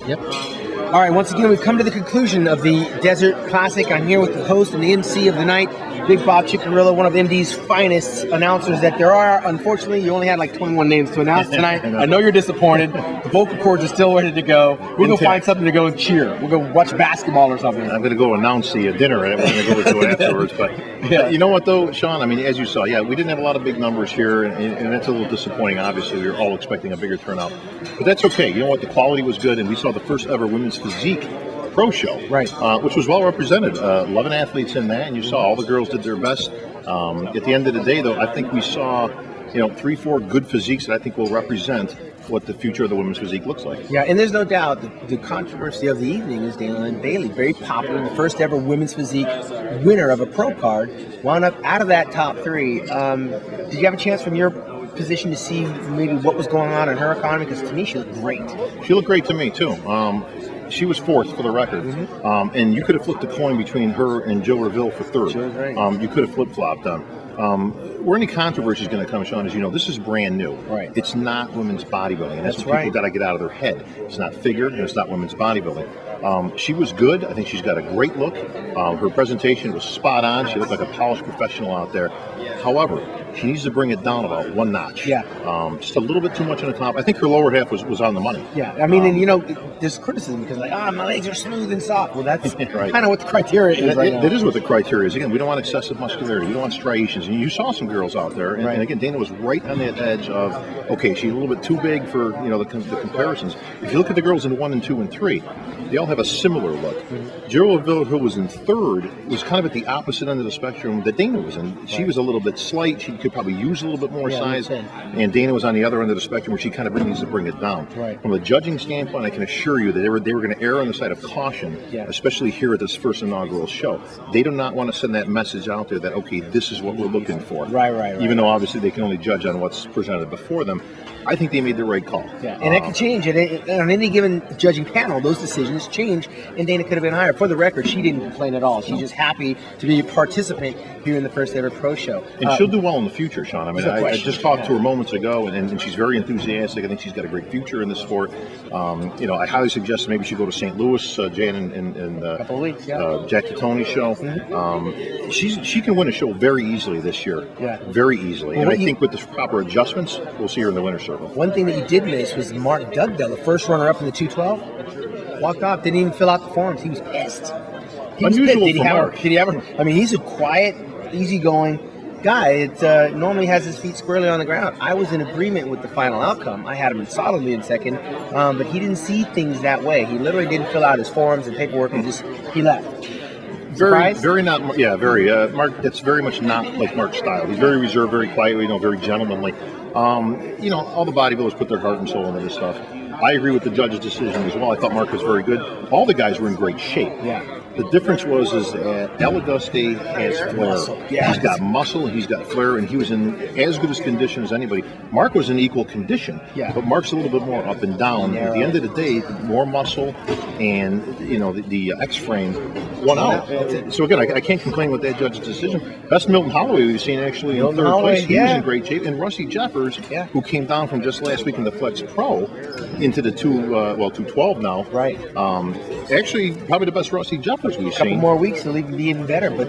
Yep. All right, once again, we've come to the conclusion of the Desert Classic. I'm here with the host and the MC of the night, Big Bob Chickarilla, one of MD's finest announcers that there are. Unfortunately, you only had like 21 names to announce tonight. I know you're disappointed. The vocal cords are still ready to go. We'll go find something to go and cheer. We'll go watch basketball or something. I'm going to go announce the dinner, and we're going to go to it afterwards. But you know what, though, Sean? I mean, as you saw, we didn't have a lot of big numbers here, and that's a little disappointing. Obviously, we were all expecting a bigger turnout. But that's okay. You know what? The quality was good, and we saw the first ever women's physique pro show, right? Which was well represented. 11 athletes in that, and you saw all the girls did their best. At the end of the day, though, I think we saw 3-4 good physiques that I think will represent what the future of the women's physique looks like. Yeah, and there's no doubt the controversy of the evening is Dana and Bailey, very popular, the first ever women's physique winner of a pro card, wound up out of that top 3. Did you have a chance from your position to see maybe what was going on in her economy? Because to me, she looked great. She looked great to me, too. She was 4th for the record, and you could have flipped a coin between her and Jill Reville for 3rd. She was right. You could have flip-flopped them. Where any controversy is going to come, Sean, is this is brand new. Right. It's not women's bodybuilding. And that's what people got to get out of their head. It's not figure, and it's not women's bodybuilding. She was good. I think she's got a great look. Her presentation was spot on. She looked like a polished professional out there. However, she needs to bring it down about 1 notch. Yeah. Just a little bit too much on the top. I think her lower half was on the money. Yeah. I mean, and there's criticism because my legs are smooth and soft. Well, that's right. Kind of what the criteria is right now. That is what the criteria is. Again, we don't want excessive muscularity. We don't want striations. And you saw some girls out there. And again, Dana was right on that edge of, okay, she's a little bit too big for, the comparisons. If you look at the girls in 1 and 2 and 3, they all have a similar look. Jill Reville, who was in 3rd, was kind of at the opposite end of the spectrum that Dana was in. She was a little bit slight. She could probably use a little bit more size. And Dana was on the other end of the spectrum where she kind of needs to bring it down. Right. From a judging standpoint, I can assure you that they were going to err on the side of caution, especially here at this first inaugural show. They do not want to send that message out there that, okay, this is what we're looking for. Right. Even though obviously they can only judge on what's presented before them. I think they made the right call. Yeah, and that can change. On any given judging panel, those decisions change, and Dana could have been higher. For the record, she didn't complain at all. She's just happy to be a participant here in the first ever pro show. And she'll do well in the future, Sean. I mean, I just talked to her moments ago, and she's very enthusiastic. I think she's got a great future in the sport. I highly suggest maybe she go to St. Louis, Jan and a couple of weeks, Jack Tony show. She can win a show very easily this year. Yeah. Very easily. And I think with the proper adjustments, we'll see her in the winner's circle. One thing that you did miss was Mark Dugdale, the first runner-up in the 212, walked off, didn't even fill out the forms. He was pissed. Unusual for Mark. Did he ever? I mean, he's a quiet, easygoing guy. It normally has his feet squarely on the ground. I was in agreement with the final outcome. I had him solidly in second, but he didn't see things that way. He literally didn't fill out his forms and paperwork, and he left. Very not. Yeah, very. Mark. That's very much not like Mark's style. He's very reserved, very quiet. Very gentlemanly. All the bodybuilders put their heart and soul into this stuff. I agree with the judge's decision as well. I thought Mark was very good. All the guys were in great shape. Yeah. The difference was that El Auguste has flair. Yes. He's got muscle, he's got flair, and he was in as good as condition as anybody. Mark was in equal condition, but Mark's a little bit more up and down. At the end of the day, more muscle and the X-frame won out. So again, I can't complain with that judge's decision. Best Milton Holloway we've seen actually in 3rd place. He was in great shape, and Rusty Jeffers, who came down from just last week in the Flex Pro into the 212 now. Right. Actually, probably the best Rusty Jeffers we've seen. A couple more weeks, he'll even be even better. But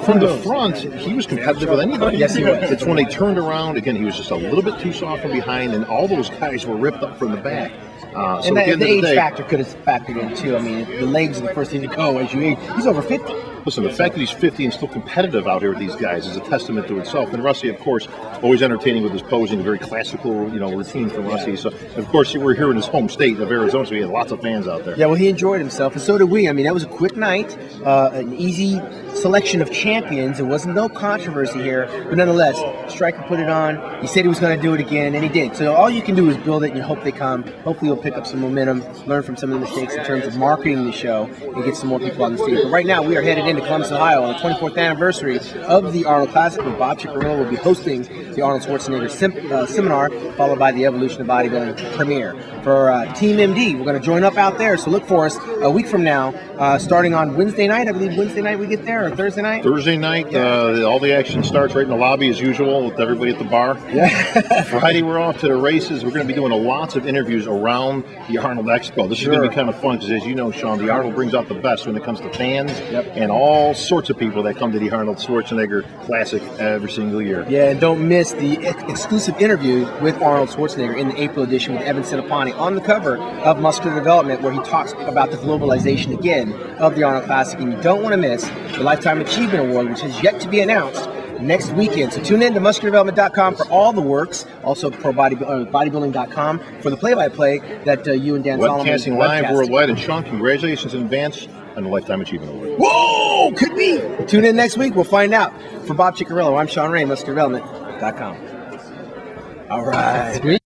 from the front, he was competitive with anybody. Yes, he was. It's when they turned around again. He was just a little bit too soft from behind, and all those guys were ripped up from the back. And the age factor could have factored in too. I mean, the legs are the first thing to go as you age. He's over 50. Listen, the fact that he's 50 and still competitive out here with these guys is a testament to itself. And Rusty, of course, always entertaining with his posing, a very classical, routine from Rusty. So, of course, we're here in his home state of Arizona, so he had lots of fans out there. Yeah, well, he enjoyed himself, and so did we. I mean, that was a quick night, an easy selection of champions. There wasn't no controversy here, but nonetheless, Stryker put it on. He said he was going to do it again, and he did. So all you can do is build it, and you hope they come. Hopefully, you'll pick up some momentum, learn from some of the mistakes in terms of marketing the show, and get some more people on the stage. But right now, we are headed into Columbus, Ohio, on the 24th anniversary of the Arnold Classic, where Bob Chickarilla will be hosting the Arnold Schwarzenegger seminar, followed by the Evolution of Bodybuilding premiere. For Team MD, we're going to join up out there, so look for us a week from now, starting on Wednesday night. I believe Wednesday night we get there, or Thursday night? Thursday night, all the action starts right in the lobby as usual with everybody at the bar. Yeah. Friday, we're off to the races. We're going to be doing lots of interviews around around the Arnold Expo. This is going to be kind of fun because, as you know, Sean, the Arnold brings out the best when it comes to fans and all sorts of people that come to the Arnold Schwarzenegger Classic every single year. Yeah, and don't miss the exclusive interview with Arnold Schwarzenegger in the April edition with Evan Sinapani on the cover of Muscular Development, where he talks about the globalization again of the Arnold Classic. And you don't want to miss the Lifetime Achievement Award, which has yet to be announced, next weekend. So tune in to musculardevelopment.com for all the works, also bodybuilding.com for the play-by-play that you and Dan Solomon webcasting live worldwide. And Sean, congratulations in advance on the Lifetime Achievement Award. Whoa, could be. Tune in next week. We'll find out. For Bob Ciccarello, I'm Sean Ray, musculardevelopment.com. All right.